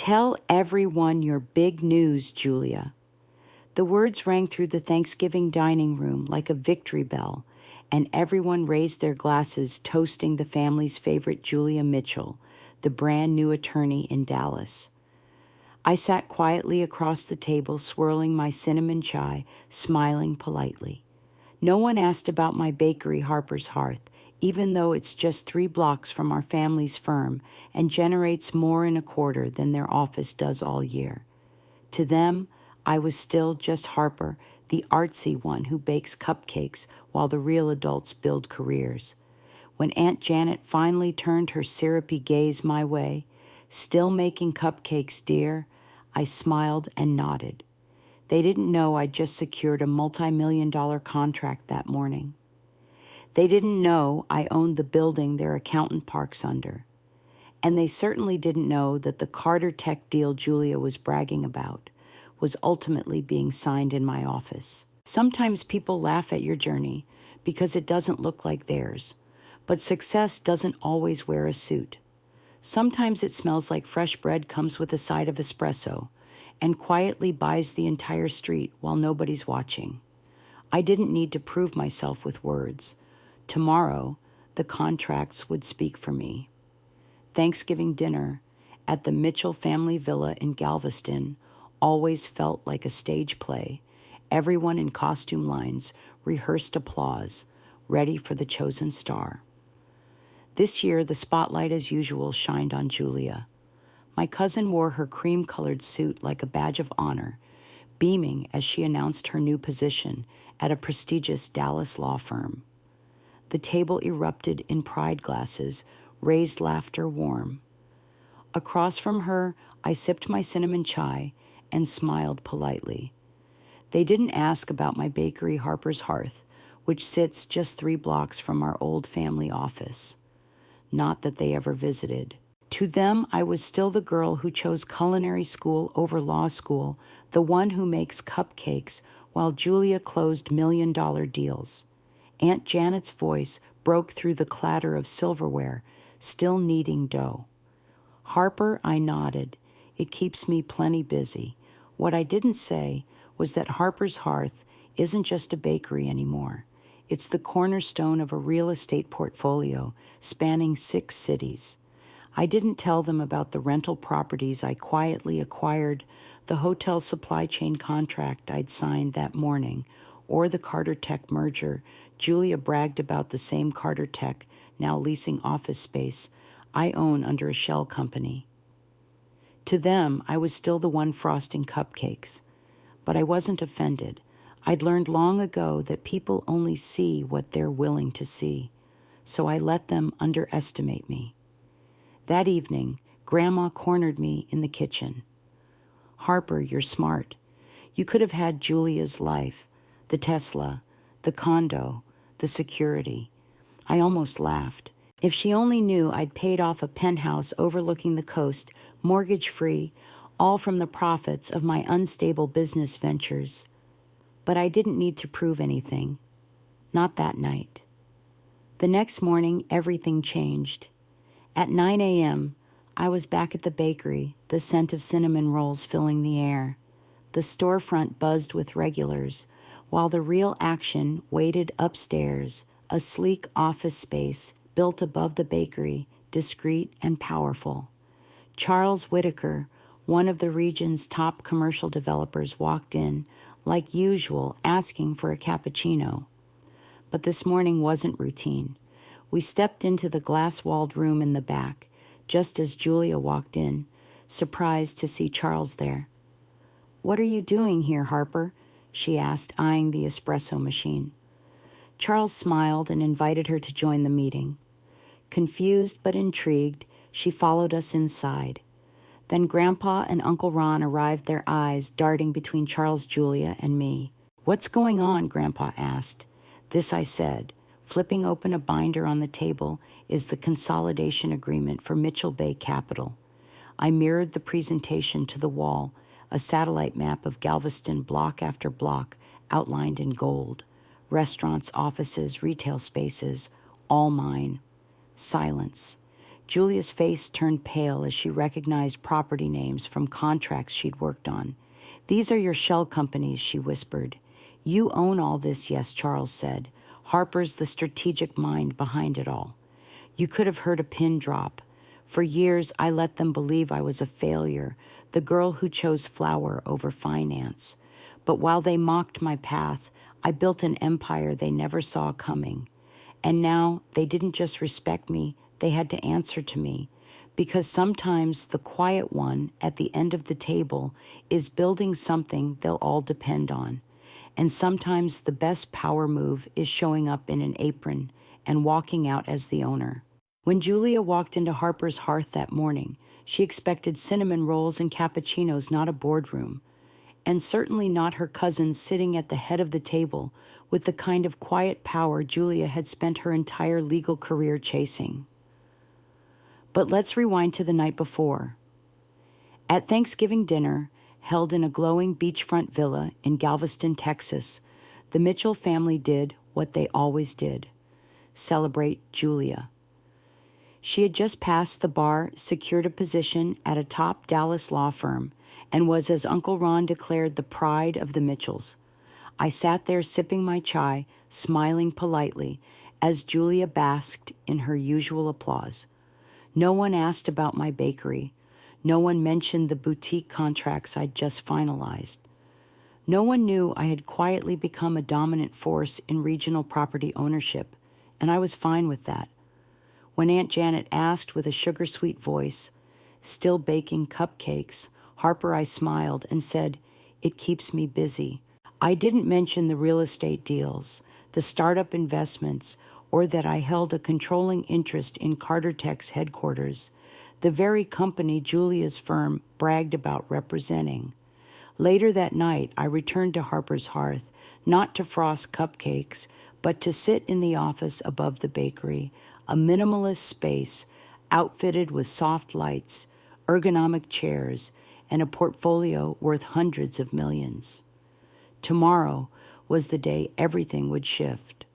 Tell everyone your big news, Julia. The words rang through the Thanksgiving dining room like a victory bell, and everyone raised their glasses, toasting the family's favorite Julia Mitchell, the brand new attorney in Dallas. I sat quietly across the table, swirling my cinnamon chai, smiling politely. No one asked about my bakery, Harper's Hearth, even though it's just 3 blocks from our family's firm and generates more in a quarter than their office does all year. To them, I was still just Harper, the artsy one who bakes cupcakes while the real adults build careers. When Aunt Janet finally turned her syrupy gaze my way, still making cupcakes, dear, I smiled and nodded. They didn't know I'd just secured a multi-million-dollar contract that morning. They didn't know I owned the building their accountant parks under. And they certainly didn't know that the Carter Tech deal Julia was bragging about was ultimately being signed in my office. Sometimes people laugh at your journey because it doesn't look like theirs, but success doesn't always wear a suit. Sometimes it smells like fresh bread comes with a side of espresso and quietly buys the entire street while nobody's watching. I didn't need to prove myself with words. Tomorrow, the contracts would speak for me. Thanksgiving dinner at the Mitchell family villa in Galveston always felt like a stage play. Everyone in costume lines rehearsed applause, ready for the chosen star. This year, the spotlight, as usual, shined on Julia. My cousin wore her cream-colored suit like a badge of honor, beaming as she announced her new position at a prestigious Dallas law firm. The table erupted in pride glasses, raised laughter warm. Across from her, I sipped my cinnamon chai and smiled politely. They didn't ask about my bakery, Harper's Hearth, which sits just 3 blocks from our old family office. Not that they ever visited. To them, I was still the girl who chose culinary school over law school, the one who makes cupcakes while Julia closed million-dollar deals. Aunt Janet's voice broke through the clatter of silverware, still kneading dough. Harper, I nodded. It keeps me plenty busy. What I didn't say was that Harper's Hearth isn't just a bakery anymore. It's the cornerstone of a real estate portfolio spanning 6 cities. I didn't tell them about the rental properties I quietly acquired, the hotel supply chain contract I'd signed that morning, or the Carter Tech merger. Julia bragged about the same Carter Tech, now leasing office space, I own under a shell company. To them, I was still the one frosting cupcakes. But I wasn't offended. I'd learned long ago that people only see what they're willing to see, so I let them underestimate me. That evening, Grandma cornered me in the kitchen. Harper, you're smart. You could have had Julia's life, the Tesla, the condo, the security. I almost laughed. If she only knew I'd paid off a penthouse overlooking the coast, mortgage-free, all from the profits of my unstable business ventures. But I didn't need to prove anything. Not that night. The next morning, everything changed. At 9 a.m., I was back at the bakery, the scent of cinnamon rolls filling the air. The storefront buzzed with regulars, while the real action waited upstairs, a sleek office space built above the bakery, discreet and powerful. Charles Whitaker, one of the region's top commercial developers, walked in, like usual, asking for a cappuccino. But this morning wasn't routine. We stepped into the glass-walled room in the back, just as Julia walked in, surprised to see Charles there. "What are you doing here, Harper?" she asked, eyeing the espresso machine. Charles smiled and invited her to join the meeting. Confused but intrigued, she followed us inside. Then Grandpa and Uncle Ron arrived, their eyes darting between Charles, Julia, and me. "What's going on?" Grandpa asked. This I said. Flipping open a binder on the table is the consolidation agreement for Mitchell Bay Capital. I mirrored the presentation to the wall, a satellite map of Galveston block after block outlined in gold. Restaurants, offices, retail spaces, all mine. Silence. Julia's face turned pale as she recognized property names from contracts she'd worked on. "These are your shell companies," she whispered. "You own all this, yes," Charles said. "Harper's the strategic mind behind it all." You could have heard a pin drop. For years, I let them believe I was a failure, the girl who chose flour over finance. But while they mocked my path, I built an empire they never saw coming. And now they didn't just respect me, they had to answer to me. Because sometimes the quiet one at the end of the table is building something they'll all depend on. And sometimes the best power move is showing up in an apron and walking out as the owner. When Julia walked into Harper's Hearth that morning, she expected cinnamon rolls and cappuccinos, not a boardroom. And certainly not her cousins sitting at the head of the table with the kind of quiet power Julia had spent her entire legal career chasing. But let's rewind to the night before. At Thanksgiving dinner, held in a glowing beachfront villa in Galveston, Texas, the Mitchell family did what they always did: celebrate Julia. She had just passed the bar, secured a position at a top Dallas law firm, and was, as Uncle Ron declared, the pride of the Mitchells. I sat there sipping my chai, smiling politely, as Julia basked in her usual applause. No one asked about my bakery. No one mentioned the boutique contracts I'd just finalized. No one knew I had quietly become a dominant force in regional property ownership, and I was fine with that. When Aunt Janet asked with a sugar-sweet voice, "Still baking cupcakes?" Harper, I smiled and said, "It keeps me busy." I didn't mention the real estate deals, the startup investments, or that I held a controlling interest in Carter Tech's headquarters, the very company Julia's firm bragged about representing. Later that night, I returned to Harper's Hearth, not to frost cupcakes, but to sit in the office above the bakery, a minimalist space outfitted with soft lights, ergonomic chairs, and a portfolio worth hundreds of millions. Tomorrow was the day everything would shift.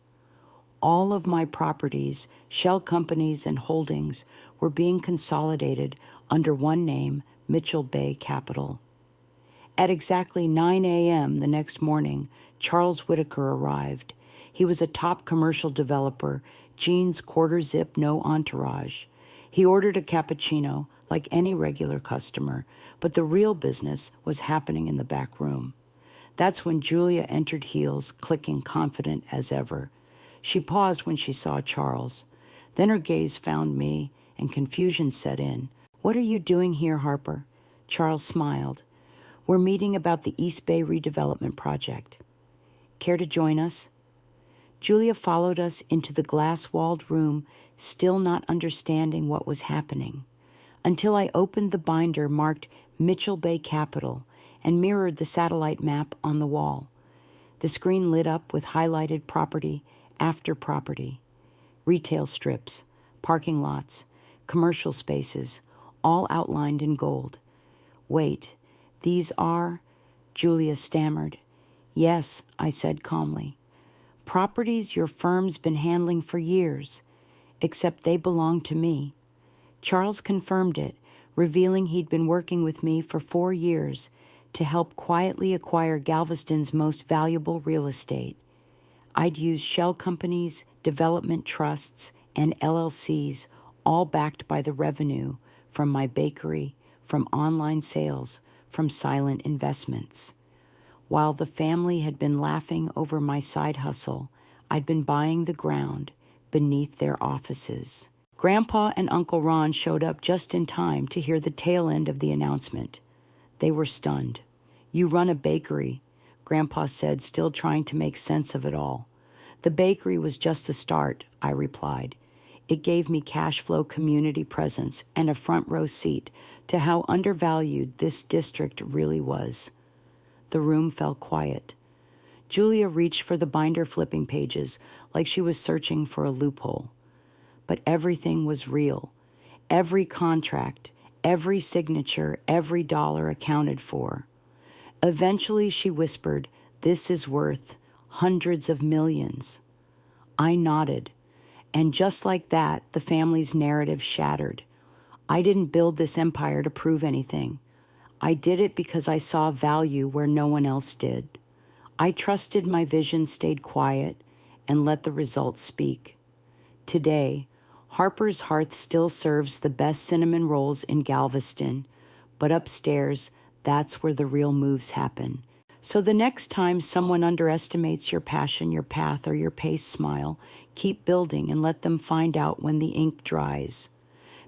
All of my properties, shell companies, and holdings were being consolidated under one name, Mitchell Bay Capital. At exactly 9 a.m. the next morning, Charles Whitaker arrived. He was a top commercial developer, jeans quarter zip, no entourage. He ordered a cappuccino like any regular customer, but the real business was happening in the back room. That's when Julia entered heels, clicking, confident as ever. She paused when she saw Charles. Then her gaze found me, and confusion set in. "What are you doing here, Harper?" Charles smiled. "We're meeting about the East Bay redevelopment project. Care to join us?" Julia followed us into the glass-walled room, still not understanding what was happening, until I opened the binder marked Mitchell Bay Capital and mirrored the satellite map on the wall. The screen lit up with highlighted property after property, retail strips, parking lots, commercial spaces, all outlined in gold. "Wait, these are—" Julia stammered. "Yes," I said calmly. "Properties your firm's been handling for years, except they belong to me." Charles confirmed it, revealing he'd been working with me for 4 years to help quietly acquire Galveston's most valuable real estate. I'd used shell companies, development trusts, and LLCs, all backed by the revenue from my bakery, from online sales, from silent investments. While the family had been laughing over my side hustle, I'd been buying the ground beneath their offices. Grandpa and Uncle Ron showed up just in time to hear the tail end of the announcement. They were stunned. "You run a bakery," Grandpa said, still trying to make sense of it all. "The bakery was just the start," I replied. "It gave me cash flow, community presence, and a front row seat to how undervalued this district really was." The room fell quiet. Julia reached for the binder flipping pages like she was searching for a loophole. But everything was real. Every contract, every signature, every dollar accounted for. Eventually she whispered, "This is worth hundreds of millions." I nodded. And just like that, the family's narrative shattered. I didn't build this empire to prove anything. I did it because I saw value where no one else did. I trusted my vision, stayed quiet, and let the results speak. Today, Harper's Hearth still serves the best cinnamon rolls in Galveston, but upstairs, that's where the real moves happen. So the next time someone underestimates your passion, your path, or your pace, smile, keep building and let them find out when the ink dries.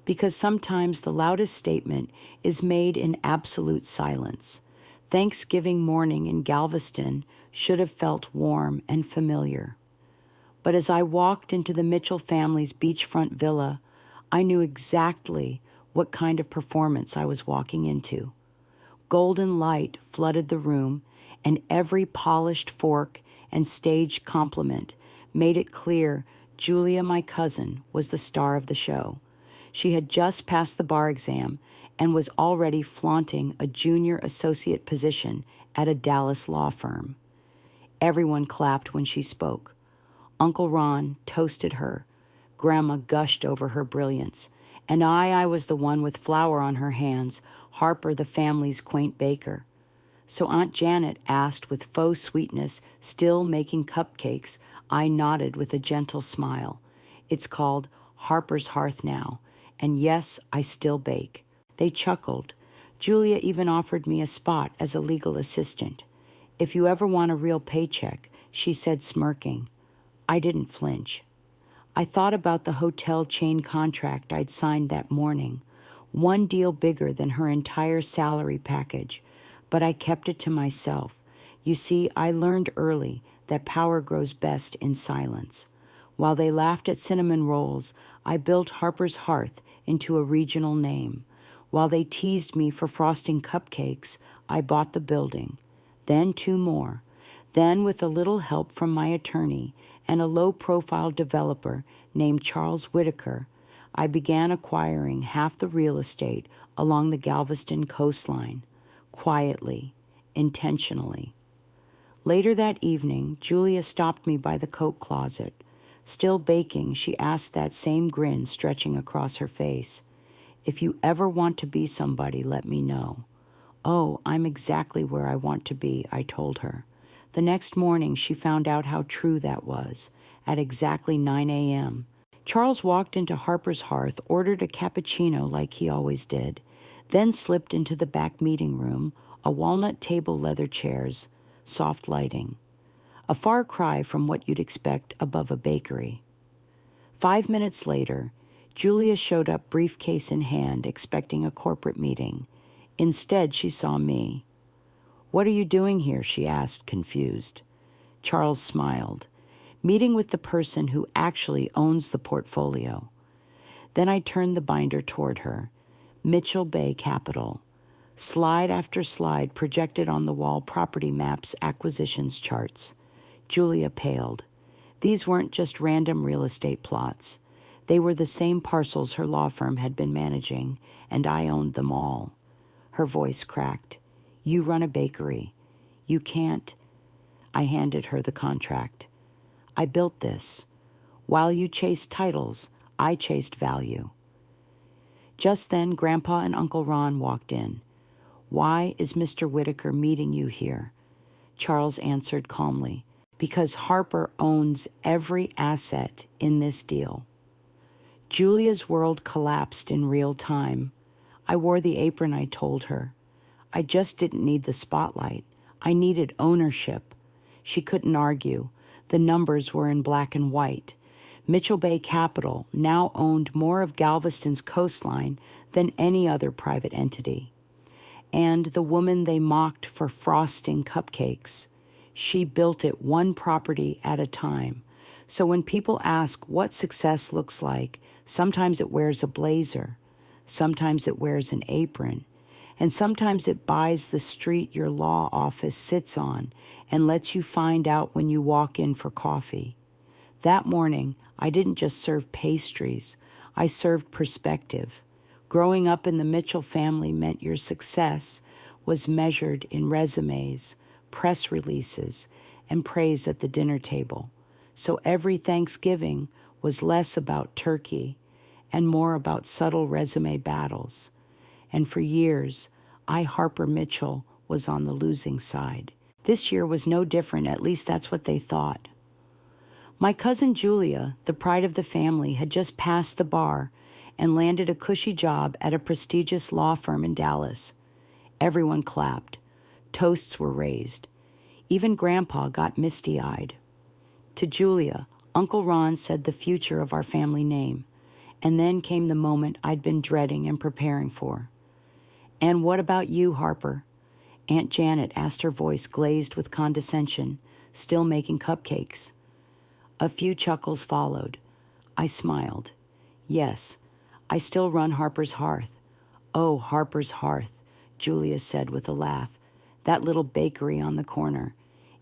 Because sometimes the loudest statement is made in absolute silence. Thanksgiving morning in Galveston should have felt warm and familiar. But as I walked into the Mitchell family's beachfront villa, I knew exactly what kind of performance I was walking into. Golden light flooded the room, and every polished fork and staged compliment made it clear Julia, my cousin, was the star of the show. She had just passed the bar exam and was already flaunting a junior associate position at a Dallas law firm. Everyone clapped when she spoke. Uncle Ron toasted her. Grandma gushed over her brilliance. And I was the one with flour on her hands, Harper, the family's quaint baker. So Aunt Janet asked with faux sweetness, still making cupcakes. I nodded with a gentle smile. It's called Harper's Hearth now, and yes, I still bake. They chuckled. Julia even offered me a spot as a legal assistant. If you ever want a real paycheck, she said, smirking. I didn't flinch. I thought about the hotel chain contract I'd signed that morning, one deal bigger than her entire salary package, but I kept it to myself. You see, I learned early that power grows best in silence. While they laughed at cinnamon rolls, I built Harper's Hearth into a regional name. While they teased me for frosting cupcakes, I bought the building. Then 2 more. Then, with a little help from my attorney and a low-profile developer named Charles Whitaker, I began acquiring half the real estate along the Galveston coastline, quietly, intentionally. Later that evening, Julia stopped me by the coat closet. Still baking, she asked, that same grin stretching across her face. If you ever want to be somebody, let me know. Oh, I'm exactly where I want to be, I told her. The next morning, she found out how true that was, at exactly 9 a.m. Charles walked into Harper's Hearth, ordered a cappuccino like he always did, then slipped into the back meeting room, a walnut table, leather chairs, soft lighting. A far cry from what you'd expect above a bakery. 5 minutes later, Julia showed up, briefcase in hand, expecting a corporate meeting. Instead, she saw me. What are you doing here? She asked, confused. Charles smiled. Meeting with the person who actually owns the portfolio. Then I turned the binder toward her. Mitchell Bay Capital. Slide after slide projected on the wall, property maps, acquisitions charts. Julia paled. These weren't just random real estate plots. They were the same parcels her law firm had been managing, and I owned them all. Her voice cracked. You run a bakery. You can't. I handed her the contract. I built this. While you chased titles, I chased value. Just then, Grandpa and Uncle Ron walked in. Why is Mr. Whitaker meeting you here? Charles answered calmly. Because Harper owns every asset in this deal. Julia's world collapsed in real time. I wore the apron, I told her. I just didn't need the spotlight. I needed ownership. She couldn't argue. The numbers were in black and white. Mitchell Bay Capital now owned more of Galveston's coastline than any other private entity. And the woman they mocked for frosting cupcakes, she built it one property at a time. So when people ask what success looks like, sometimes it wears a blazer, sometimes it wears an apron, and sometimes it buys the street your law office sits on and lets you find out when you walk in for coffee. That morning, I didn't just serve pastries, I served perspective. Growing up in the Mitchell family meant your success was measured in resumes, press releases, and praise at the dinner table. So every Thanksgiving was less about turkey and more about subtle resume battles. And for years, I, Harper Mitchell, was on the losing side. This year was no different, at least that's what they thought. My cousin Julia, the pride of the family, had just passed the bar and landed a cushy job at a prestigious law firm in Dallas. Everyone clapped. Toasts were raised. Even Grandpa got misty-eyed. To Julia, Uncle Ron said the future of our family name, and then came the moment I'd been dreading and preparing for. "And what about you, Harper?" Aunt Janet asked, her voice glazed with condescension, still making cupcakes. A few chuckles followed. I smiled. "Yes, I still run Harper's Hearth." "Oh, Harper's Hearth," Julia said with a laugh. "That little bakery on the corner.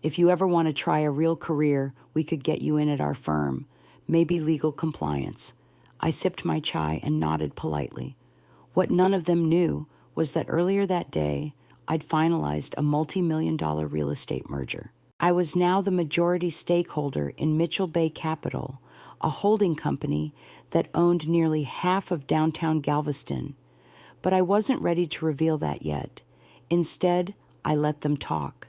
If you ever want to try a real career, we could get you in at our firm. Maybe legal compliance." I sipped my chai and nodded politely. What none of them knew was that earlier that day, I'd finalized a multi-million-dollar real estate merger. I was now the majority stakeholder in Mitchell Bay Capital, a holding company that owned nearly half of downtown Galveston. But I wasn't ready to reveal that yet. Instead, I let them talk.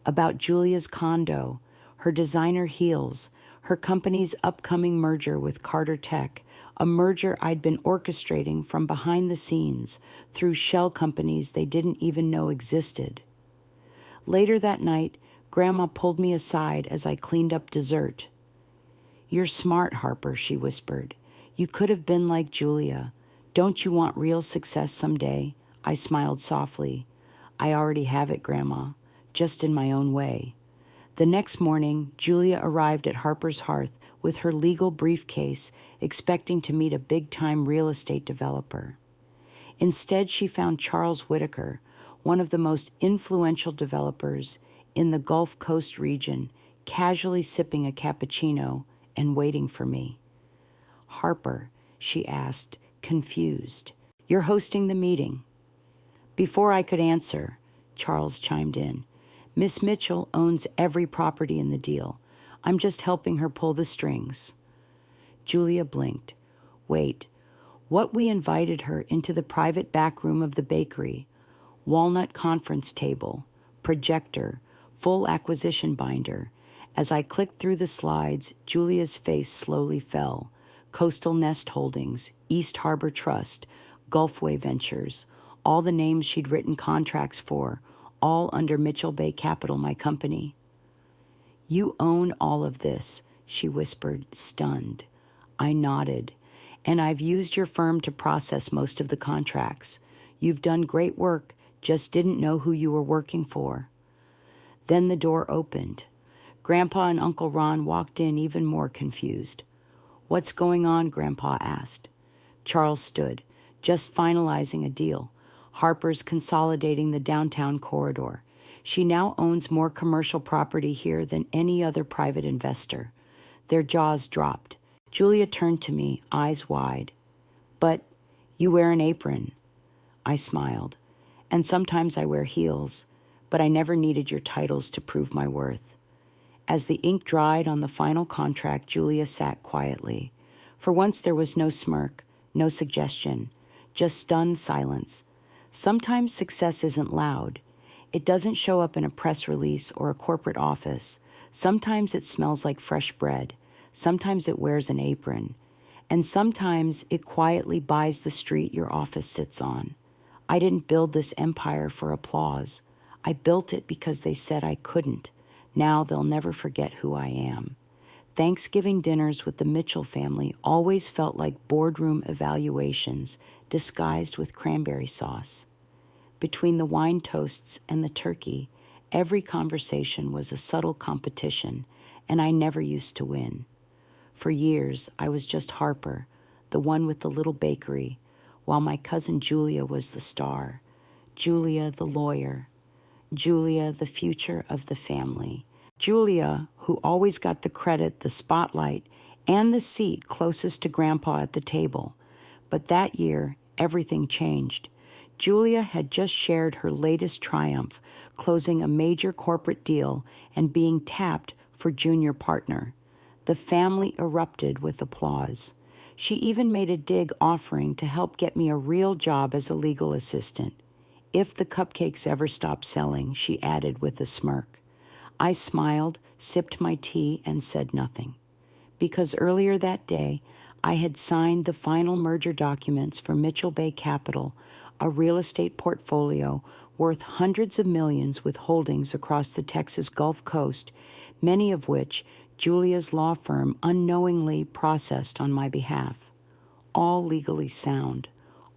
About Julia's condo, her designer heels, her company's upcoming merger with Carter Tech, a merger I'd been orchestrating from behind the scenes through shell companies they didn't even know existed. Later that night, Grandma pulled me aside as I cleaned up dessert. "You're smart, Harper," she whispered. "You could have been like Julia. Don't you want real success someday?" I smiled softly. "I already have it, Grandma, just in my own way." The next morning, Julia arrived at Harper's Hearth with her legal briefcase, expecting to meet a big-time real estate developer. Instead, she found Charles Whitaker, one of the most influential developers in the Gulf Coast region, casually sipping a cappuccino and waiting for me. "Harper," she asked, confused, "you're hosting the meeting." Before I could answer, Charles chimed in. "Miss Mitchell owns every property in the deal. I'm just helping her pull the strings." Julia blinked. "Wait, what we invited her into the private back room of the bakery, walnut conference table, projector, full acquisition binder." As I clicked through the slides, Julia's face slowly fell. Coastal Nest Holdings, East Harbor Trust, Gulfway Ventures, all the names she'd written contracts for, all under Mitchell Bay Capital, my company. "You own all of this," she whispered, stunned. I nodded. "And I've used your firm to process most of the contracts. You've done great work, just didn't know who you were working for." Then the door opened. Grandpa and Uncle Ron walked in even more confused. "What's going on?" Grandpa asked. Charles stood, just finalizing a deal. Harper's consolidating the downtown corridor. She now owns more commercial property here than any other private investor. Their jaws dropped. Julia turned to me, eyes wide. "But you wear an apron." I smiled. "And sometimes I wear heels, but I never needed your titles to prove my worth." As the ink dried on the final contract, Julia sat quietly. For once there was no smirk, no suggestion, just stunned silence. Sometimes success isn't loud. It doesn't show up in a press release or a corporate office. Sometimes it smells like fresh bread. Sometimes it wears an apron. And sometimes it quietly buys the street your office sits on. I didn't build this empire for applause. I built it because they said I couldn't. Now they'll never forget who I am. Thanksgiving dinners with the Mitchell family always felt like boardroom evaluations disguised with cranberry sauce. Between the wine toasts and the turkey, every conversation was a subtle competition, and I never used to win. For years, I was just Harper, the one with the little bakery, while my cousin Julia was the star. Julia, the lawyer. Julia, the future of the family. Julia, who always got the credit, the spotlight, and the seat closest to Grandpa at the table. But that year, everything changed. Julia had just shared her latest triumph, closing a major corporate deal and being tapped for junior partner. The family erupted with applause. She even made a dig offering to help get me a real job as a legal assistant. If the cupcakes ever stop selling, she added with a smirk. I smiled, sipped my tea, and said nothing. Because earlier that day, I had signed the final merger documents for Mitchell Bay Capital, a real estate portfolio worth hundreds of millions with holdings across the Texas Gulf Coast, many of which Julia's law firm unknowingly processed on my behalf. All legally sound,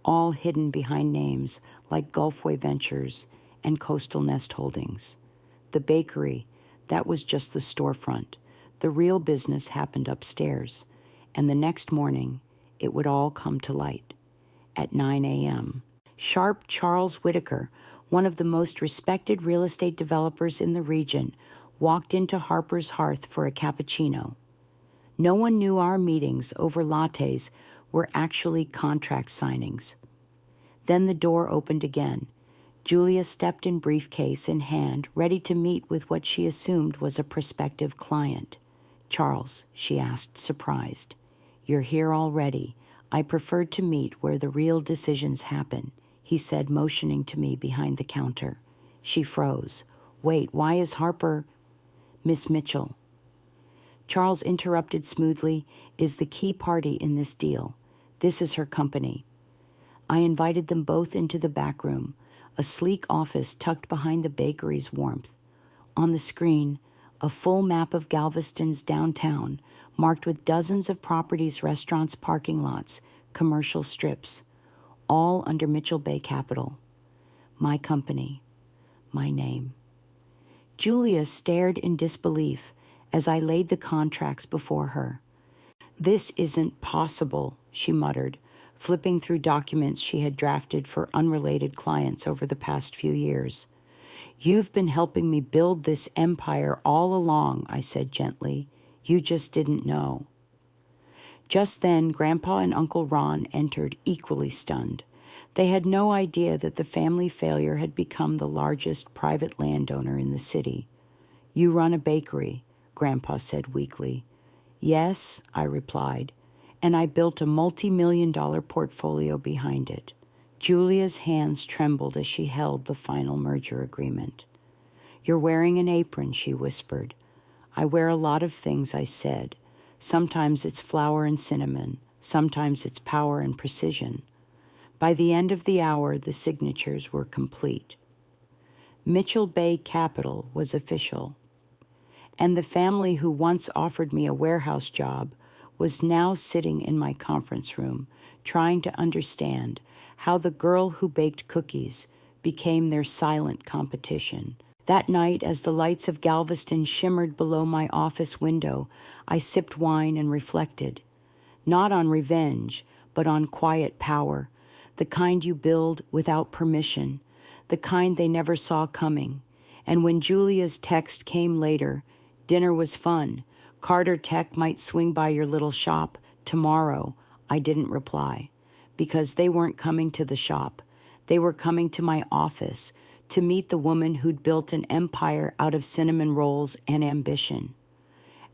all hidden behind names like Gulfway Ventures and Coastal Nest Holdings. The bakery, that was just the storefront. The real business happened upstairs, and the next morning it would all come to light. At 9 a.m., sharp Charles Whitaker, one of the most respected real estate developers in the region, walked into Harper's Hearth for a cappuccino. No one knew our meetings over lattes were actually contract signings. Then the door opened again. Julia stepped in briefcase in hand, ready to meet with what she assumed was a prospective client. "Charles," she asked, surprised. "You're here already. I preferred to meet where the real decisions happen," he said, motioning to me behind the counter. She froze. "Wait, why is Harper—" "Miss Mitchell," Charles interrupted smoothly, "is the key party in this deal. This is her company." I invited them both into the back room, a sleek office tucked behind the bakery's warmth. On the screen, a full map of Galveston's downtown, marked with dozens of properties, restaurants, parking lots, commercial strips, all under Mitchell Bay Capital. My company, my name. Julia stared in disbelief as I laid the contracts before her. "This isn't possible," she muttered, flipping through documents she had drafted for unrelated clients over the past few years. "You've been helping me build this empire all along," I said gently. "You just didn't know." Just then, Grandpa and Uncle Ron entered, equally stunned. They had no idea that the family failure had become the largest private landowner in the city. "You run a bakery," Grandpa said weakly. "Yes," I replied, "and I built a multi-million-dollar portfolio behind it." Julia's hands trembled as she held the final merger agreement. "You're wearing an apron," she whispered. "I wear a lot of things," I said. "Sometimes it's flour and cinnamon. Sometimes it's power and precision." By the end of the hour, the signatures were complete. Mitchell Bay Capital was official, and the family who once offered me a warehouse job was now sitting in my conference room, trying to understand how the girl who baked cookies became their silent competition. That night, as the lights of Galveston shimmered below my office window, I sipped wine and reflected, not on revenge, but on quiet power, the kind you build without permission, the kind they never saw coming. And when Julia's text came later, "Dinner was fun. Carter Tech might swing by your little shop tomorrow," I didn't reply, because they weren't coming to the shop. They were coming to my office to meet the woman who'd built an empire out of cinnamon rolls and ambition.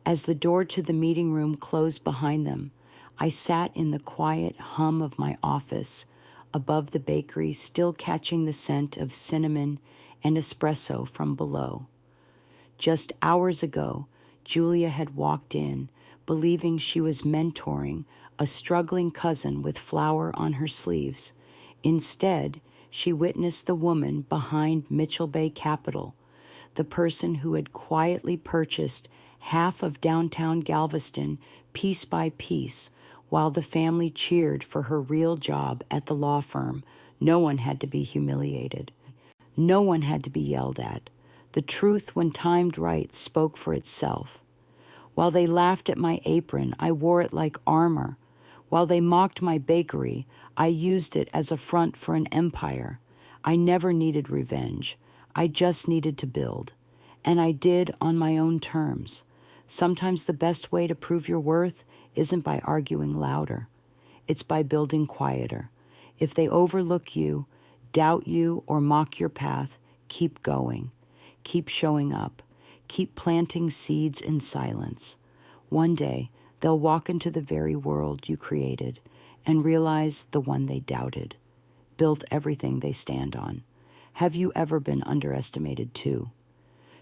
As the door to the meeting room closed behind them, I sat in the quiet hum of my office, above the bakery, still catching the scent of cinnamon and espresso from below. Just hours ago, Julia had walked in, believing she was mentoring a struggling cousin with flour on her sleeves. Instead, she witnessed the woman behind Mitchell Bay Capital, the person who had quietly purchased half of downtown Galveston piece by piece, while the family cheered for her real job at the law firm. No one had to be humiliated. No one had to be yelled at. The truth, when timed right, spoke for itself. While they laughed at my apron, I wore it like armor. While they mocked my bakery, I used it as a front for an empire. I never needed revenge. I just needed to build. And I did on my own terms. Sometimes the best way to prove your worth isn't by arguing louder. It's by building quieter. If they overlook you, doubt you, or mock your path, keep going. Keep showing up. Keep planting seeds in silence. One day, they'll walk into the very world you created and realize the one they doubted, built everything they stand on. Have you ever been underestimated too?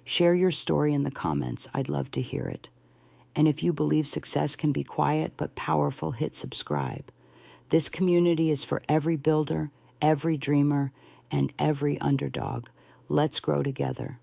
Share your story in the comments. I'd love to hear it. And if you believe success can be quiet but powerful, hit subscribe. This community is for every builder, every dreamer, and every underdog. Let's grow together.